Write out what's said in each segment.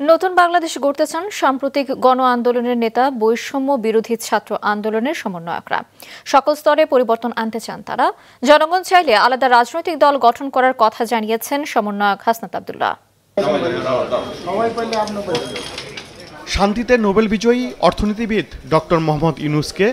নতুন বাংলাদেশ গড়তে চান সাম্প্রতিক গণ আন্দোলনের নেতা বৈষম্য বিরোধী ছাত্র আন্দোলনের সমন্বয়করা। সকল স্তরে পরিবর্তন আনতে চান তারা। জনগণ চাইলে আলাদা রাজনৈতিক দল গঠন করার কথা জানিয়েছেন সমন্বয়ক হাসনাত আব্দুল্লাহ। শান্তিতে নোবেল বিজয়ী অর্থনীতিবিদ ডক্টর মোহাম্মদ ইউনূসকে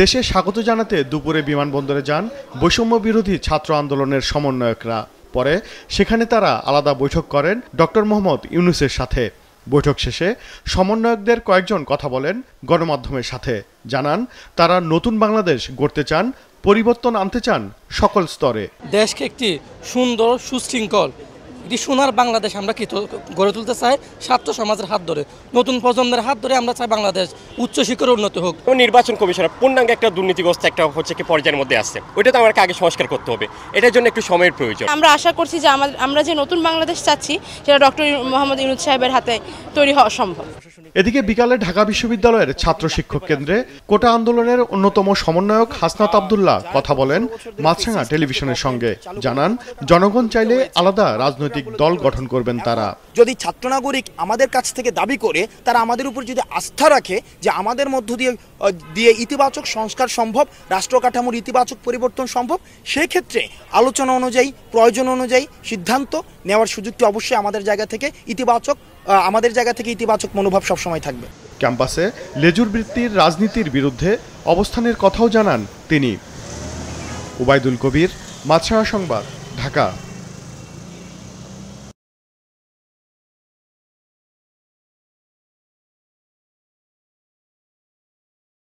দেশে স্বাগত জানাতে দুপুরে বিমানবন্দরে যান বৈষম্য বিরোধী ছাত্র আন্দোলনের সমন্বয়করা। পরে সেখানে তারা আলাদা বৈঠক করেন ডক্টর মোহাম্মদ ইউনূসের সাথে। বৈঠক শেষে সমন্বয়কদের কয়েকজন কথা বলেন গণমাধ্যমের সাথে। জানান তারা নতুন বাংলাদেশ গড়তে চান, পরিবর্তন আনতে চান সকল স্তরে। দেশকে একটি সুন্দর সুশৃঙ্খল একটি সোনার বাংলাদেশ আমরা গড়ে তুলতে চাই ছাত্র সমাজের হাত ধরে, নতুন প্রজন্মের হাত ধরে। আমরা চাই বাংলাদেশ উচ্চ শিক্ষার উন্নতি হোক। নির্বাচন কমিশনের পূর্ণাঙ্গ একটা দুর্নীতিগ্রস্ত একটা কি পর্যায়ের মধ্যে আসছে, ওইটা তো আমাকে আগে সংস্কার করতে হবে। এটার জন্য একটু সময়ের প্রয়োজন। আমরা আশা করছি যে আমরা যে নতুন বাংলাদেশ চাচ্ছি সেটা ডক্টর মোহাম্মদ ইউনূস সাহেবের হাতে তৈরি হওয়া সম্ভব। এদিকে বিকালে ঢাকা বিশ্ববিদ্যালয়ের ছাত্র শিক্ষক কেন্দ্রে কোটা আন্দোলনের অন্যতম সমন্বয়ক হাসনাত আব্দুল্লাহ কথা বলেন মাছরাঙা টেলিভিশনের সঙ্গে। জানান জনগণ চাইলে আলাদা রাজনৈতিক দল গঠন করবেন তারা। যদি ছাত্র নাগরিক আমাদের কাছ থেকে দাবি করে, তারা আমাদের উপর যদি আস্থা রাখে যে আমাদের মধ্য দিয়ে ইতিবাচক সংস্কার সম্ভব, রাষ্ট্র কাঠামোর ইতিবাচক পরিবর্তন সম্ভব, সেই ক্ষেত্রে আলোচনা অনুযায়ী প্রয়োজন অনুযায়ী সিদ্ধান্ত নেওয়ার সুযোগটি অবশ্যই আমাদের জায়গা থেকে ইতিবাচক মনোভাব সবসময় থাকবে। ক্যাম্পাসে লেজুর বৃত্তির রাজনীতির বিরুদ্ধে অবস্থানের কথাও জানান তিনি। উবাইদুল কবির, মাছরাঙা সংবাদ, ঢাকা।